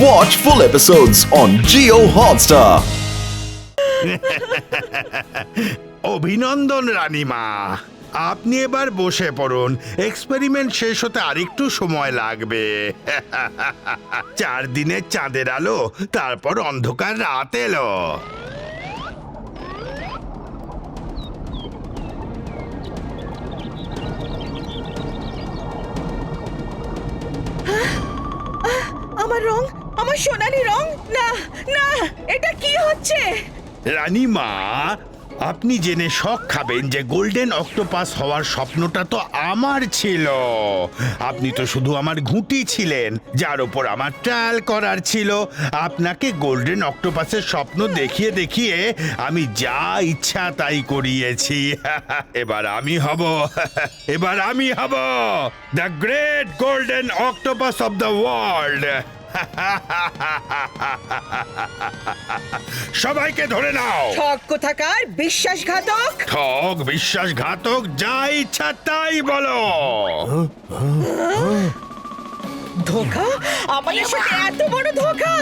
Watch full episodes on Jio Hotstar. অভিনন্দন রানীমা, আপনি এবার বসে পড়ুন। এক্সপেরিমেন্ট শেষ হতে আরেকটু সময় লাগবে। 4 দিনের চাঁদের আলো, তারপর অন্ধকার রাত এলো। আমার রং, আমার সোনালী রং, না না, এটা কি হচ্ছে? রানীমা, আপনি জেনে শক খাবেন যে গোল্ডেন অক্টোপাস হওয়ার স্বপ্নটা তো আমার ছিল। আপনি তো শুধু আমার ঘুঁটি ছিলেন, যার উপর আমার ট্রায়াল করার ছিল। আপনাকে গোল্ডেন অক্টোপাসের স্বপ্ন দেখিয়ে দেখিয়ে আমি যা ইচ্ছা তাই করিয়েছি। এবার আমি হব the great golden octopus of the world. সবাইকে ধরে নাও। ঠক কোথাকার, বিশ্বাসঘাতক! ঠক, বিশ্বাসঘাতক, যা ইচ্ছা তাই বলো। ধোঁকা? আমাদের সাথে এত বড় ধোঁকা!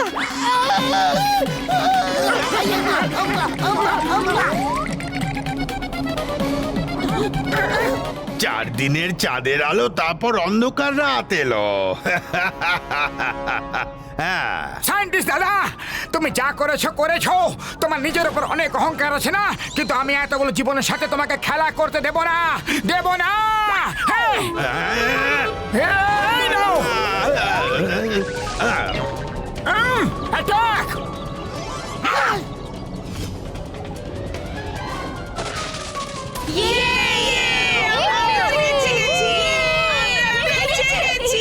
4 দিনের চাঁদের আলো, তারপর অন্ধকার রাত এলো। হ্যাঁ, সায়েন্টিস্ট দাদা, তুমি যা করেছো। তোমার নিজের উপর অনেক অহংকার আছে না, কিন্তু আমি এতগুলো জীবনের সাথে তোমাকে খেলা করতে দেব না। এই নাও। অ্যাটাক!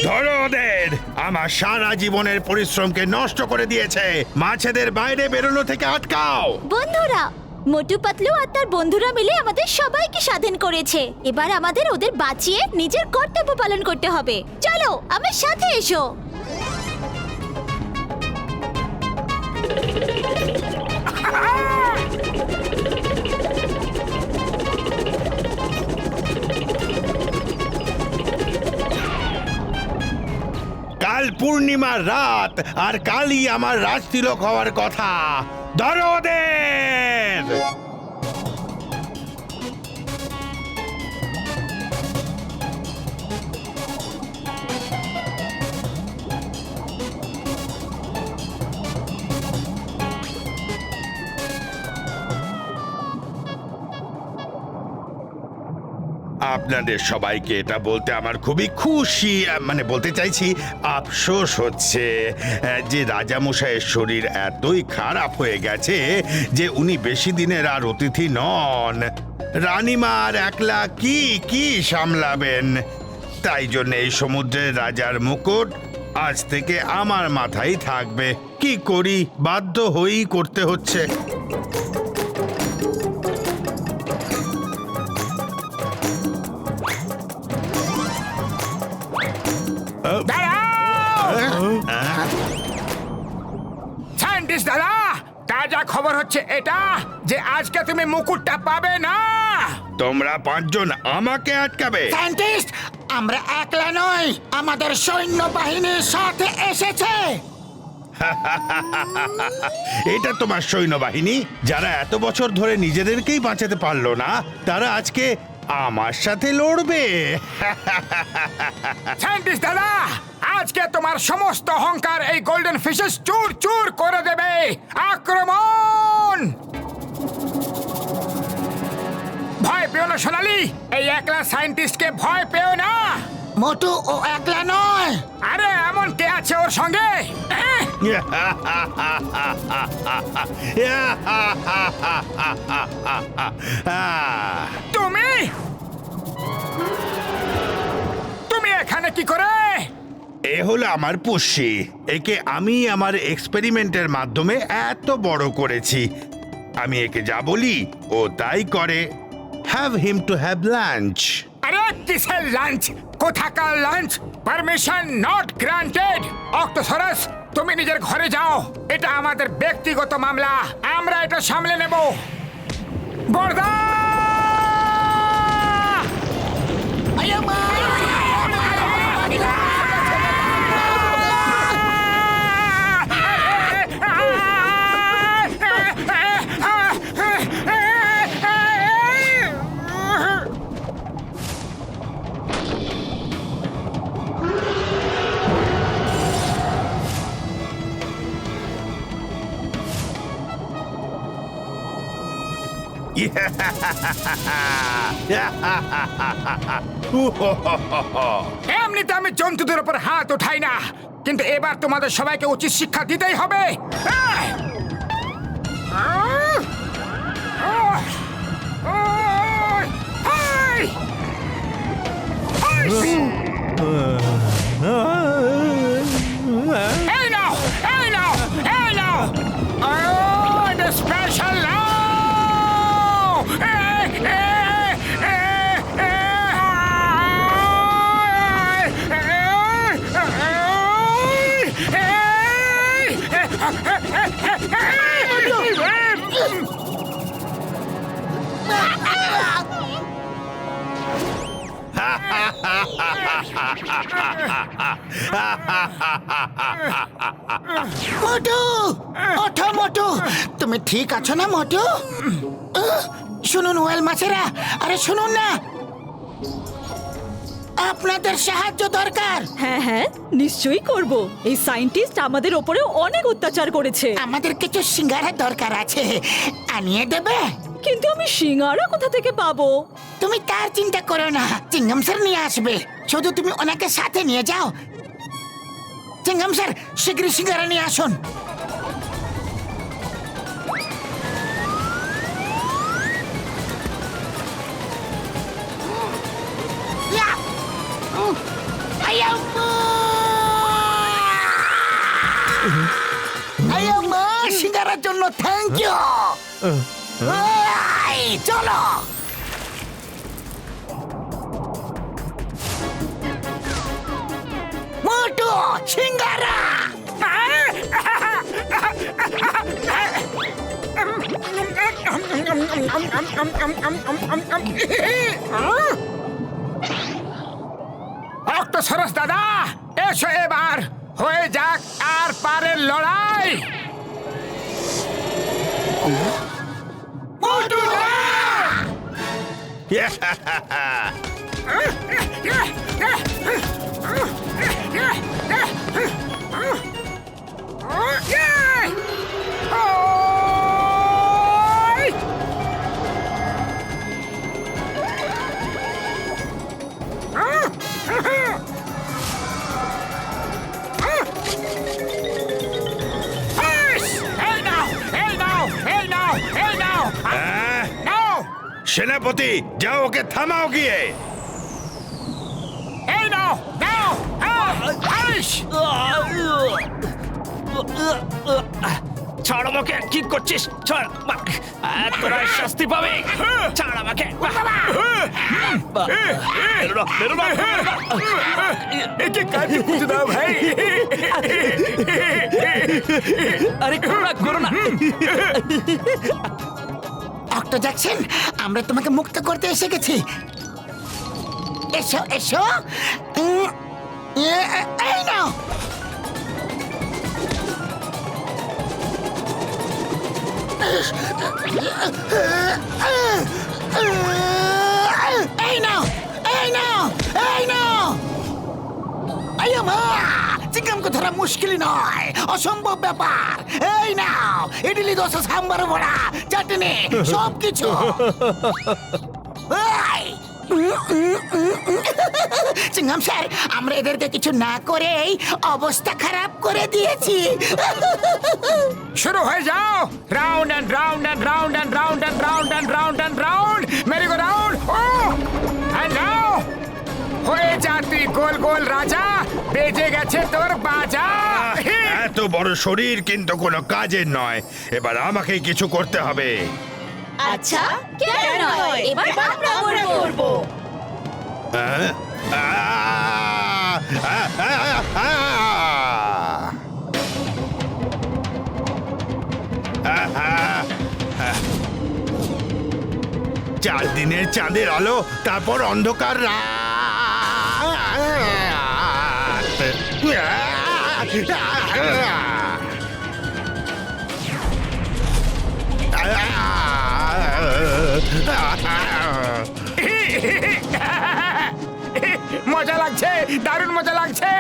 ধরো ওদের। আমার সারা জীবনের পরিশ্রমকে নষ্ট করে দিয়েছে। মাছেদের বাইরে বেরোনো থেকে আটকাও। বন্ধুরা, মোটু পাতলু আর তার বন্ধুরা মিলে আমাদের সবাইকে স্বাধীন করেছে। এবার আমাদের ওদের বাঁচিয়ে নিজের কর্তব্য পালন করতে হবে। চলো, আমার সাথে এসো। কাল পূর্ণিমার রাত, আর কালই আমার রাজতিলক হওয়ার কথা। ধরো ওদের। আপনাদের সবাইকে এটা বলতে আমার খুবই খুশি, মানে বলতে চাইছি আফসোস হচ্ছে যে রাজামশাইয়ের শরীর এতই খারাপ হয়ে গেছে যে উনি বেশি দিনের আর অতিথি নন। রানীমার একলা কি সামলাবেন। তাই জন্য এই সমুদ্রের রাজার মুকুট আজ থেকে আমার মাথায় থাকবে। কি করি, বাধ্য হয়েই করতে হচ্ছে। সায়েন্টিস্ট দাদা, তাজা খবর হচ্ছে এটা যে আজকে তুমি মুকুটটা পাবে না। তোমরা 5 জন আমাকে আটকাবে? সায়েন্টিস্ট, আমরা একলা নই, আমাদের সৈন্যবাহিনীর সাথে এসেছে। এটা তোমার সৈন্যবাহিনী, যারা এত বছর ধরে নিজেদেরকেই বাঁচাতে পারলো না, তারা আজকে আমার সাথে লড়বে। সায়েন্টিস্ট দাদা, আজকে তোমার সমস্ত অহংকার এই গোল্ডেন ফিশেস চুর চুর করে দেবে। আক্রমণ! ভয় পেও না সোনালি, এই একলা সায়েন্টিস্টকে ভয় পেও না। মোটু ও একলা নয়, আরে এমন কে আছে ওর সঙ্গে? তুমি তুমি এখানে কি করে? এ হলো আমার পুষ্যি। একে আমি আমার এক্সপেরিমেন্টের মাধ্যমে এত বড় করেছি। আমি একে যা বলি ও তাই করে। Have him to have lunch. আরে কিসের লাঞ্চ? কোথাকার লাঞ্চ? Permission not granted. অক্টোসারাস, তুমি নিজের ঘরে যাও। এটা আমাদের ব্যক্তিগত মামলা, আমরা এটা সামলে নেব। বর্দা! এমনিতে আমি জন্তুদের উপর হাত উঠাই না, কিন্তু এবার তোমাদের সবাইকে উচিত শিক্ষা দিতেই হবে। Hey now! Hey now! Hey now! Oh, the special now! মোটু, ওঠো মোটু, তুমি ঠিক আছো না মোটু? শুনুন ওয়েল মাছেরা, আরে শুনুন না, আপনাদের সাহায্য দরকার। হ্যাঁ হ্যাঁ, নিশ্চয়ই করব। এই সায়েন্টিস্ট আমাদের ওপরে অনেক অত্যাচার করেছে। আমাদের কিছু সিঙ্গারা দরকার আছে, আনিয়ে দেবে? কিন্তু আমি সিঙ্গারা কোথা থেকে পাবো? তুমি তার চিন্তা করো না, চিঙ্গম স্যার নিয়ে আসবে। শুধু তুমি ওনাকে সাথে নিয়ে যাও। চিঙ্গম স্যার, শীঘ্রই সিঙ্গারা নিয়ে আসুন। সিঙ্গারার জন্য থ্যাংক ইউ। চলো। মোটু, সিঙ্গারা। অক্টোসারাস দাদা, এসো এবার হয়ে যাক আর পারের লড়াই। মোটু না! সেনাপতি, যাও ওকে থামাও গিয়ে। এই নাও, নাও, ছাড় আমাকে, কি করছিস? ছাড়, তোরা শাস্তি পাবে। ছাড় আমাকে। একে কাজে খুঁজে দাও ভাই। আরে করো না। অক্টো জ্যাকসন, আমরা তোমাকে মুক্ত করতে এসে গেছি। এসো এসো। এই নাও। এই নাও, এই নাও, এই নাও। চিংগামকে ধরা মুশকিল নয়, অসম্ভব ব্যাপার। এই নাও, ইডলি, দোসা, সাম্বার, বড়া, চাটনি, সবকিছু। চিংগাম স্যার, আমরা এদেরকে কিছু না করেই অবস্থা খারাপ করে দিয়েছি। শুরু হয়ে যাও। Round and round and round and round and round and round and round, merry go round. ও এন্ড নাও হয়ে যা তুই গোল গোল রাজা, বেজে গেছে তোর বাজা। এত বড় শরীর কিন্তু কোনো কাজের নয়, এবার আমাকেই কিছু করতে হবে। আচ্ছা, কেন নয়, এবার আমরা করব। চার দিনের চাঁদের আলো, তারপর অন্ধকার রাত। মজা লাগছে, দারুণ মজা লাগছে।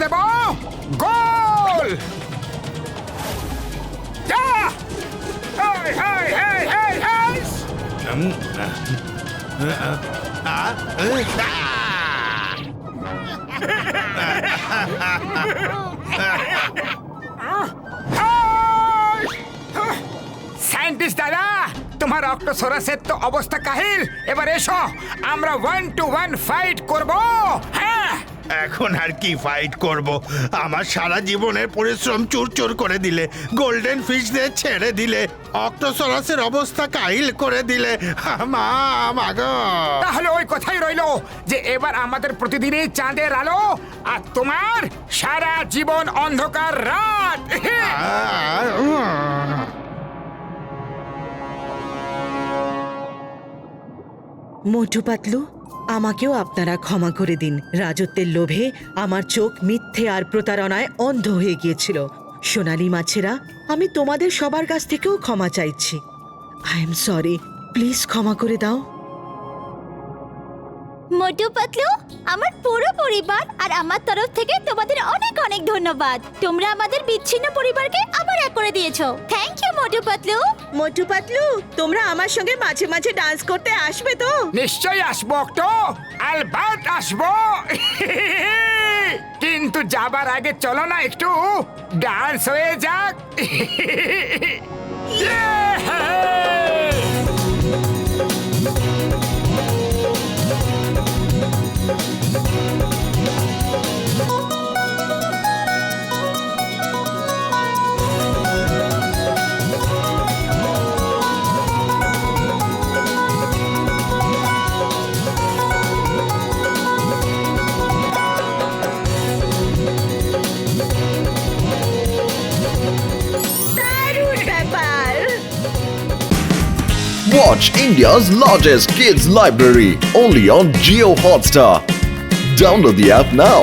দেব গোল যা হেই হেই হেই হেই হেই সায়েন্টিস্ট দাদা তোমার অক্টোসরাসের তো অবস্থা কাহিল এবার এসো আমরা 1-to-1 ফাইট করব হ্যাঁ এখন আর কি ফাইট করব আমার সারা জীবনের পরিশ্রম চুরচুর করে দিলে গোল্ডেন ফিশদের ছেড়ে দিলে অক্টোসরাসের অবস্থা কাহিল করে দিলে মাগো তাহলে ওই কথাই রইলো যে এবার আমাদের প্রতিদিনই চাঁদের আলো আর তোমার সারা জীবন অন্ধকার রাত মোটু পাতলু আমাকেও আপনারা ক্ষমা করে দিন রাজত্বের লোভে আমার চোখ মিথ্যে আর প্রতারণায় অন্ধ হয়ে গিয়েছিল সোনালি মাছেরা আমি তোমাদের সবার কাছ থেকেও ক্ষমা চাইছি আই এম সরি প্লিজ ক্ষমা করে দাও মোটু পাতলু আমার পুরো পরিবার আর আমার তরফ থেকে তোমাদের অনেক অনেক ধন্যবাদ তোমরা আমাদের বিচ্ছিন্ন পরিবারকে আবার এক করে দিয়েছো থ্যাংক ইউ মোটু পাতলু মোটু পাতলু তোমরা আমার সঙ্গে মাঝে মাঝে ডান্স করতে আসবে তো নিশ্চয়ই আসবো অক্টো আলবাত আসবো কিন্তু যাবার আগে চলো না একটু ডান্স হয়ে যাক Watch India's largest kids library only on Jio Hotstar. Download the app now.